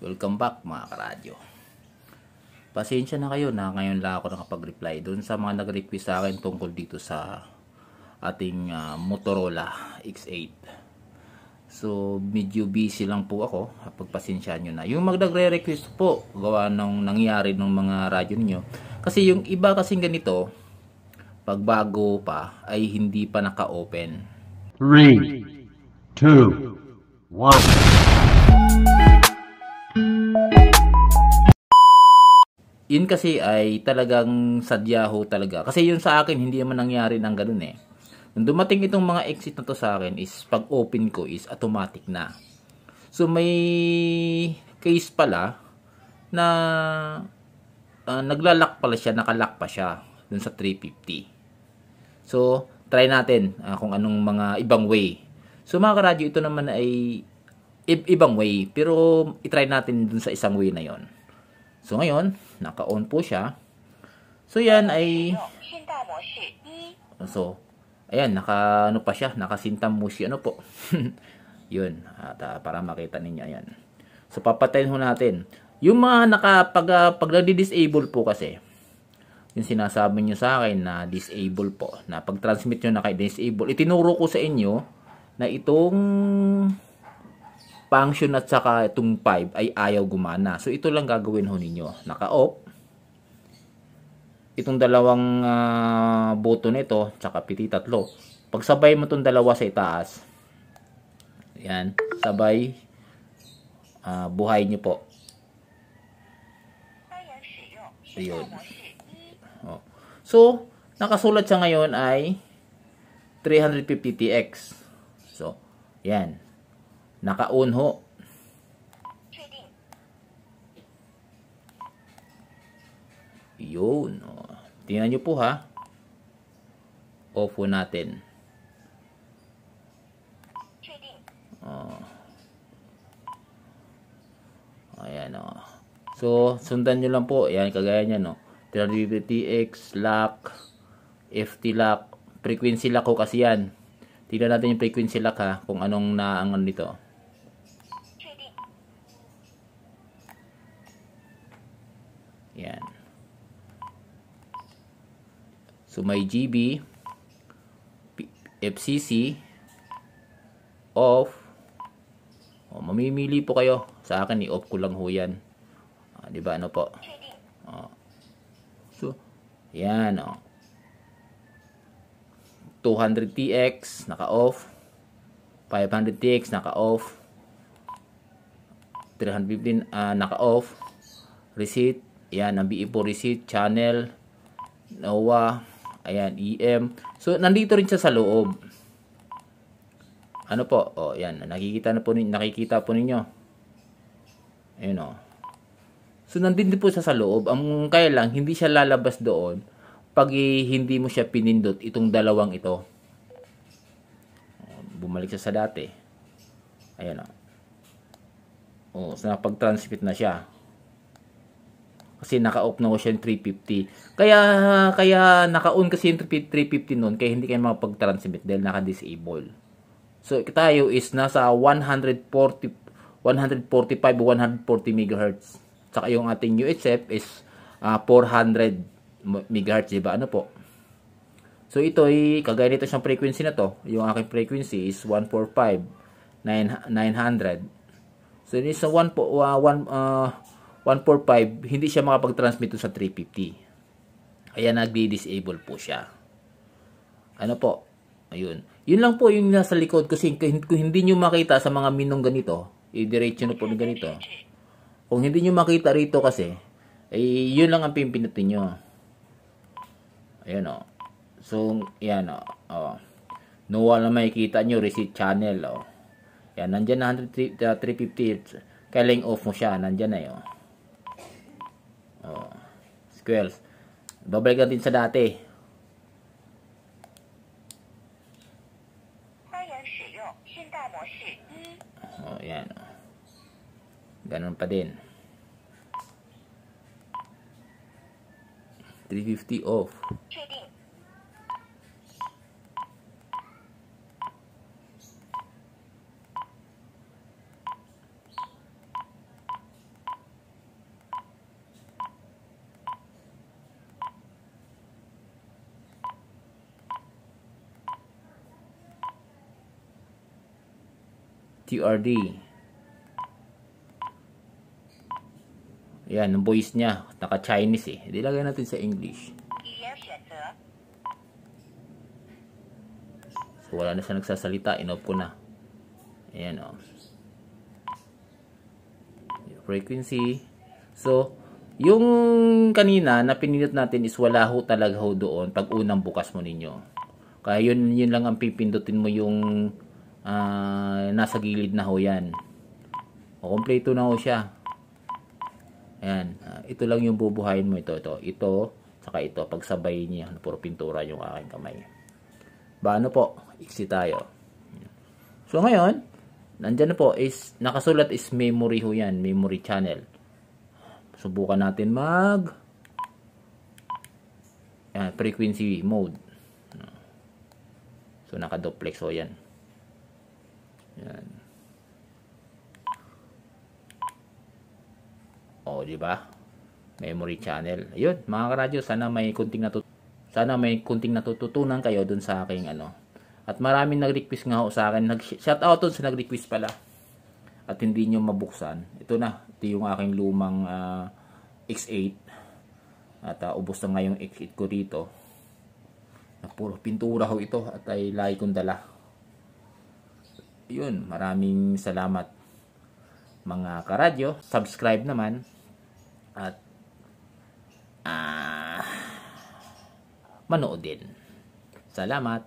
Welcome back mga karadyo. Pasensya na kayo na ngayon lang ako nakapag-reply doon sa mga nag-request sa akin tungkol dito sa ating Motorola X8. So medyo busy lang po ako, pagpasensya nyo na. Yung magre-request po, gawa ng nangyari ng mga radyo niyo. Kasi yung iba kasing ganito, pag bago pa ay hindi pa naka-open. 3, 2, 1. Yun kasi ay talagang sadya ho talaga. Kasi yun sa akin, hindi naman nangyari ng ganun eh. Nung dumating itong mga exit na to sa akin is pag open ko is automatic na. So may case pala na naglalak pala siya, nakalock pa siya dun sa 350. So try natin kung anong mga ibang way. So mga karadyo, ito naman ay ibang way, pero itry natin dun sa isang way na yon. So ngayon, naka-on po siya. So yan ay ayan, ano pa siya, naka-sintam mushi ano po. Yun, at para makita ninyo ayan. So papatayin ho natin. Yung mga pag nadi-disable po kasi, yung sinasabi nyo sa akin na disable po, na pag-transmit nyo na kay disable, itinuro ko sa inyo na itong function at saka itong 5 ay ayaw gumana. So ito lang gagawin ho ninyo. Naka-off. Itong dalawang button nito, tsaka piti tatlo. Pagsabay mo itong dalawa sa itaas, yan, sabay buhay nyo po. Ayun. Oh. So, nakasulat siya ngayon ay 350TX. So, yan. Naka-on ho. Yun. Tingnan nyo po ha. Off po natin. Ayan o. So, sundan nyo lang po. Ayan, kagaya nyan o. 350TX, lock, FT lock, frequency lock ko kasi yan. Tingnan natin yung frequency lock ha. Kung anong naangan dito. Yan. So may GB, FCC, off. Mamimili po kayo. Sa akin i-off ko lang ho yan. Di ba ano po? So, yan o. 200TX naka-off. 500TX naka-off. 315 naka-off. Receipt, ayan, ang BE po receipt, channel, NOAA, ayan, EM. So, nandito rin siya sa loob. Ano po? O, ayan, nakikita po ninyo. Ayan o. So, nandito po siya sa loob. Ang kaya lang, hindi siya lalabas doon pag hindi mo siya pinindot itong dalawang ito. Bumalik siya sa dati. Ayan o. O, so, napag-transmit na siya. Kasi naka-off na ko siya yung 350. Kaya naka-on kasi yung 350 noon, kaya hindi kayo makapag-transmit dahil naka-disable. So, tayo is nasa 145 o 140 MHz. Saka yung ating UHF is 400 MHz, diba? Ano po? So, ito ay, kagaya nito siyang frequency na to. Yung aking frequency is 145, 900. So, this is 145, hindi siya makapag-transmit sa 350. Kaya nagdi-disable po siya. Ano po? Ayun. Yun lang po yung nasa likod. Kasi kung hindi nyo makita sa mga minong ganito, i-diretso na po ng ganito. Kung hindi nyo makita rito kasi, yun lang ang pimpinutin nyo. Ayun o. So, yan o. NOAA na makikita nyo, receipt channel o. Yan, nandyan na 350. Kailang off mo siya, nandyan na yun. Squares. Babalik natin sa dati. Yan. Ganun pa din. 350 off. QRD. Yan, yung voice niya. Naka-Chinese eh. Ilagay natin sa English. So, wala na siya nagsasalita. Inoff ko na. Ayan o. Frequency. So, yung kanina na pinindot natin is wala ho talaga ho doon pag unang bukas mo ninyo. Kaya yun lang ang pipindutin mo yung nasa gilid na ho yan. O, kompleto na ho siya. Ayan. Ito lang yung bubuhayin mo. Ito, saka ito. Pagsabay niya. Puro pintura yung aking kamay. Paano po? Iksi tayo. So, ngayon, nandyan na po is, nakasulat is memory ho yan. Memory channel. Subukan natin frequency mode. So, naka-duplex ho yan. Yan. O, di ba? Memory channel. Ayun, mga karadyo, sana may kunting natututunan kayo dun sa aking At maraming nag-request nga ho sa akin. Shout out dun sa nag-request pala. At hindi nyo mabuksan. Ito na. Ito yung aking lumang X8. At ubos na nga yung X8 ko rito. Puro pintura ho ito. At ay lagi kong dala. Yun. Maraming salamat mga karadyo. Subscribe naman. At manood din. Salamat.